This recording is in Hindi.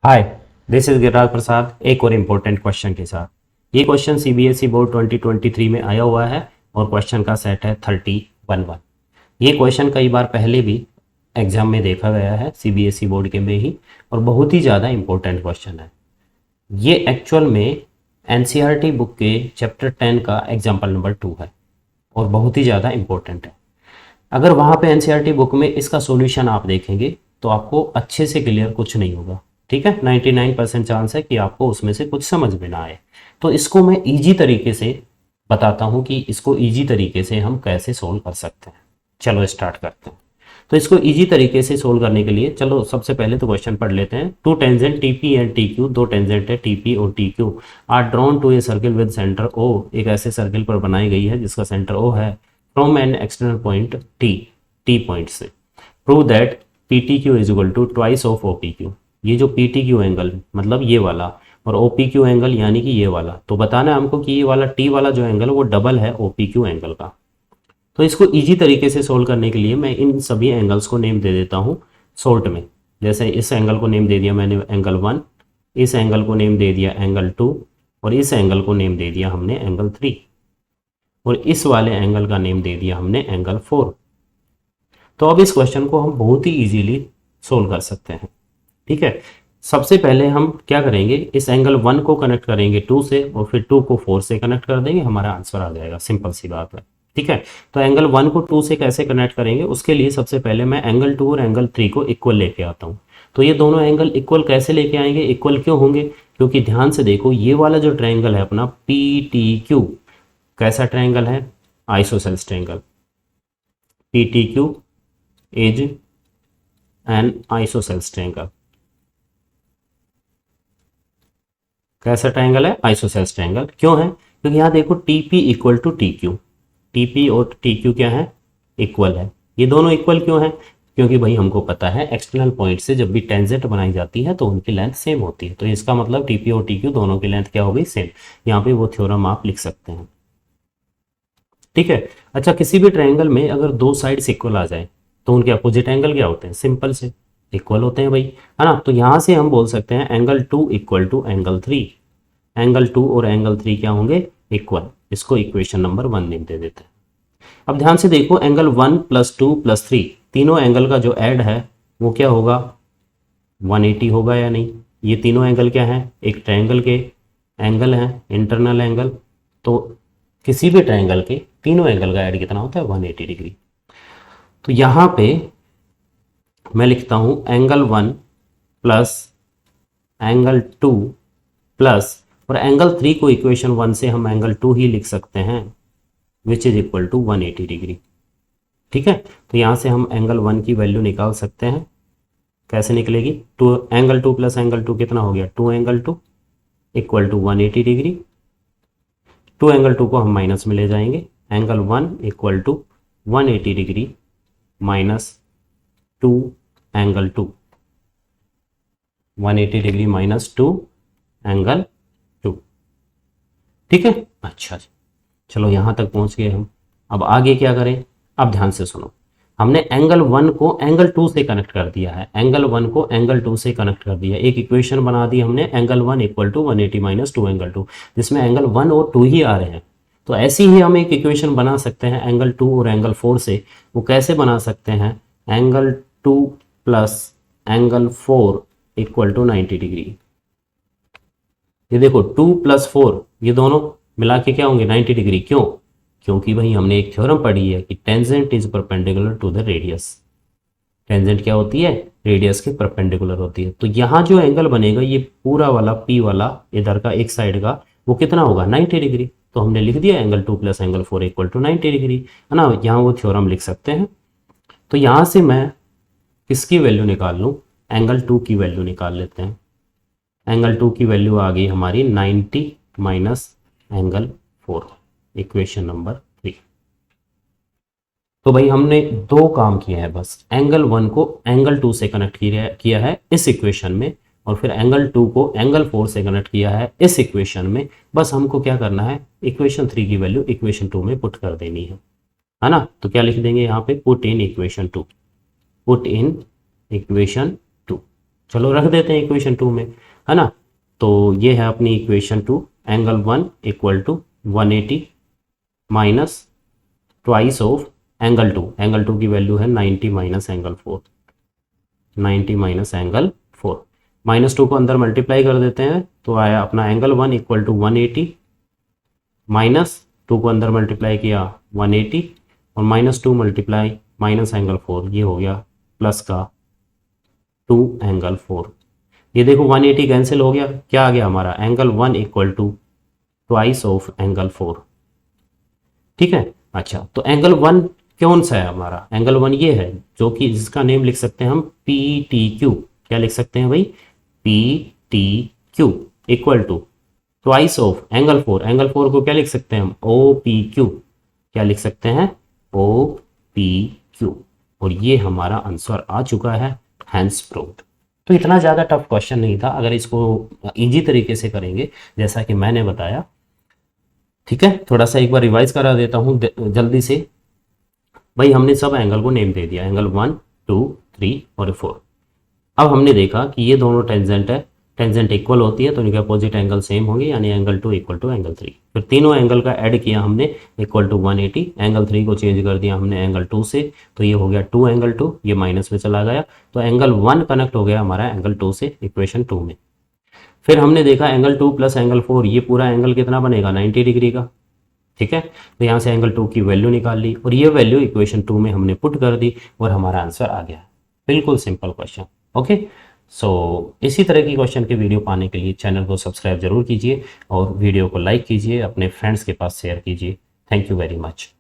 हाय, दिस इज गिरिराज प्रसाद एक और इम्पोर्टेंट क्वेश्चन के साथ। ये क्वेश्चन सीबीएसई बोर्ड 2023 में आया हुआ है और क्वेश्चन का सेट है 3011। ये क्वेश्चन कई बार पहले भी एग्जाम में देखा गया है सीबीएसई बोर्ड के में ही, और बहुत ही ज़्यादा इम्पोर्टेंट क्वेश्चन है। ये एक्चुअल में एनसीईआरटी बुक के चैप्टर 10 का एग्जाम्पल नंबर 2 है और बहुत ही ज़्यादा इम्पोर्टेंट है। अगर वहाँ पे एनसीईआरटी बुक में इसका सॉल्यूशन आप देखेंगे तो आपको अच्छे से क्लियर कुछ नहीं होगा। ठीक है, 99% चांस है कि आपको उसमें से कुछ समझ में ना आए। तो इसको मैं इजी तरीके से बताता हूँ कि इसको इजी तरीके से हम कैसे सोल्व कर सकते हैं। चलो स्टार्ट करते हैं। तो इसको इजी तरीके से सोल्व करने के लिए चलो सबसे पहले तो क्वेश्चन पढ़ लेते हैं। Two tangent TP and T Q, दो टेंजेंट है टीपी और T Q, are drawn to a circle with centre O, एक ऐसे सर्किल पर बनाई गई है जिसका सेंटर ओ है, from an external point T point से। Prove that P T Q is equal to twice of O P Q. ये जो पी टी क्यू एंगल मतलब ये वाला और ओ पी क्यू एंगल यानी कि ये वाला, तो बताना है हमको कि ये वाला टी वाला जो एंगल है वो डबल है ओ पी क्यू एंगल का। तो इसको इजी तरीके से सोल्व करने के लिए मैं इन सभी एंगल्स को नेम दे देता हूँ शॉर्ट में। जैसे इस एंगल को नेम दे दिया मैंने एंगल 1, इस एंगल को नेम दे दिया एंगल 2, और इस एंगल को नेम दे दिया हमने एंगल 3, और इस वाले एंगल का नेम दे दिया हमने एंगल 4। तो अब इस क्वेश्चन को हम बहुत ही इजीली सोल्व कर सकते हैं। ठीक है, सबसे पहले हम क्या करेंगे, इस एंगल 1 को कनेक्ट करेंगे 2 से और फिर 2 को 4 से कनेक्ट कर देंगे, हमारा आंसर आ जाएगा। सिंपल सी बात है। ठीक है, तो एंगल 1 को 2 से कैसे कनेक्ट करेंगे, उसके लिए सबसे पहले मैं एंगल 2 और एंगल 3 को इक्वल लेके आता हूँ। तो ये दोनों एंगल इक्वल कैसे लेके आएंगे, इक्वल क्यों होंगे, क्योंकि ध्यान से देखो ये वाला जो ट्रायंगल है अपना पी टी क्यू, कैसा ट्रायंगल है, isosceles triangle. P T Q is an isosceles triangle. कैसा ट्रायंगल है, आइसोसेल्स ट्रायंगल। क्यों है, क्योंकि यहाँ देखो TP equal to T Q, TP और टी क्यू क्या है, इक्वल है। ये दोनों इक्वल क्यों है, क्योंकि भाई हमको पता है एक्सटर्नल पॉइंट से जब भी टेंजेंट बनाई जाती है तो उनकी लेंथ सेम होती है। तो इसका मतलब टीपी और टी क्यू दोनों की लेंथ क्या हो गई, सेम। यहाँ पे वो थ्योरम आप लिख सकते हैं। ठीक है, अच्छा किसी भी ट्रायंगल में अगर दो साइड्स इक्वल आ जाए तो उनके अपोजिट एंगल क्या होते हैं, सिंपल से इक्वल होते हैं भाई, है ना। तो यहाँ से हम बोल सकते हैं angle 2 equal to angle 3। Angle 2 और एंगल 3 क्या होंगे, इक्वल। इसको इक्वेशन नंबर 1 नेम दे देते हैं। अब ध्यान से देखो एंगल 1 प्लस 2 प्लस 3, तीनों एंगल का जो ऐड है वो क्या होगा, 180 होगा या नहीं। ये तीनों एंगल क्या है, एक ट्रायंगल के एंगल हैं, इंटरनल एंगल। तो किसी भी ट्रायंगल के तीनों एंगल का ऐड कितना होता है, 180 डिग्री। तो यहाँ पे मैं लिखता हूँ एंगल 1 प्लस एंगल 2 प्लस, और एंगल 3 को इक्वेशन 1 से हम एंगल 2 ही लिख सकते हैं, which is equal to 180 degree. ठीक है, तो यहाँ से हम एंगल 1 की वैल्यू निकाल सकते हैं। कैसे निकलेगी, एंगल 2 प्लस एंगल 2 कितना हो गया, 2 angle 2 equal to 180 degree. 2 angle 2 को हम माइनस में ले जाएंगे, angle 1 equal to 180 degree minus 2 angle 2, 180 degree minus 2 angle 2। ठीक है, अच्छा जी, चलो यहाँ तक पहुँच गए हम। अब आगे क्या करें, अब ध्यान से सुनो। हमने एंगल 1 को एंगल 2 से कनेक्ट कर दिया है, एंगल 1 को एंगल 2 से कनेक्ट कर दिया, एक इक्वेशन बना दी हमने, angle 1 equal to 180 minus 2 angle 2, जिसमें एंगल 1 और 2 ही आ रहे हैं। तो ऐसी ही हम एक इक्वेशन बना सकते हैं एंगल 2 और एंगल 4 से। वो कैसे बना सकते हैं, angle 2 plus angle 4 equal to 90 degree. ये देखो 2 प्लस 4 ये दोनों मिला के क्या होंगे, 90 डिग्री। क्यों, क्योंकि भाई हमने एक थ्योरम पढ़ी है कि tangent is perpendicular to the radius. Tangent क्या होती है, रेडियस के परपेंडिकुलर होती है। तो यहाँ जो एंगल बनेगा ये पूरा वाला पी वाला इधर का एक साइड का, वो कितना होगा, 90 डिग्री। तो हमने लिख दिया angle 2 plus angle 4 equal to 90 degree, है ना। यहाँ वो थ्योरम लिख सकते हैं। तो यहाँ से मैं किसकी वैल्यू निकाल लूँ, एंगल 2 की वैल्यू निकाल लेते हैं। एंगल 2 की वैल्यू आ गई हमारी 90 माइनस एंगल 4, इक्वेशन नंबर 3। तो भाई हमने दो काम किए हैं बस, एंगल 1 को एंगल 2 से कनेक्ट किया है इस इक्वेशन में, और फिर एंगल 2 को एंगल 4 से कनेक्ट किया है इस इक्वेशन में। बस हमको क्या करना है, इक्वेशन 3 की वैल्यू इक्वेशन 2 में पुट कर देनी है ना। तो क्या लिख देंगे यहाँ पे, put in equation 2, put in equation 2। चलो रख देते हैं इक्वेशन 2 में, है ना। तो ये है अपनी equation 2, angle 1 equal to 180 minus twice of angle 2, angle 2 की वैल्यू है 90 माइनस एंगल 4, 90 माइनस एंगल 4, -2 को अंदर मल्टीप्लाई कर देते हैं तो आया अपना एंगल 1 इक्वल टू 180 माइनस 2 को अंदर मल्टीप्लाई किया 180 और -2 मल्टीप्लाई माइनस एंगल 4, ये हो गया प्लस का 2 एंगल 4। ये देखो 180 कैंसिल हो गया, क्या आ गया हमारा angle 1 equal to twice of angle 4। ठीक है, अच्छा तो एंगल 1 कौन सा है हमारा, एंगल 1 ये है जो कि जिसका नेम लिख सकते हैं हम पी टी क्यू। क्या लिख सकते हैं भाई, P T Q equal to twice of angle 4, angle 4 को क्या लिख सकते हैं हम ओ पी क्यू। क्या लिख सकते हैं, ओ पी क्यू। और ये हमारा आंसर आ चुका है, हैंस प्रूव्ड। तो इतना ज़्यादा टफ क्वेश्चन नहीं था, अगर इसको इजी तरीके से करेंगे जैसा कि मैंने बताया। ठीक है, थोड़ा सा एक बार रिवाइज करा देता हूँ जल्दी से। भाई हमने सब एंगल को नेम दे दिया, एंगल 1 2 3 और 4। अब हमने देखा कि ये दोनों टेंजेंट है, टेंजेंट इक्वल होती है तो इनके अपोजिट एंगल सेम होंगे, यानी एंगल 2 इक्वल टू एंगल 3। फिर तीनों एंगल का ऐड किया हमने इक्वल टू 180, एंगल 3 को चेंज कर दिया हमने एंगल 2 से, तो ये हो गया 2 एंगल 2, ये माइनस में चला गया, तो एंगल 1 कनेक्ट हो गया हमारा एंगल 2 से इक्वेशन 2 में। फिर हमने देखा एंगल 2 प्लस एंगल 4, ये पूरा एंगल कितना बनेगा 90 डिग्री का। ठीक है, तो यहाँ से एंगल 2 की वैल्यू निकाल ली और ये वैल्यू इक्वेशन 2 में हमने पुट कर दी और हमारा आंसर आ गया। बिल्कुल सिंपल क्वेश्चन। ओके, सो इसी तरह की क्वेश्चन के वीडियो पाने के लिए चैनल को सब्सक्राइब जरूर कीजिए और वीडियो को लाइक कीजिए, अपने फ्रेंड्स के पास शेयर कीजिए। Thank you very much.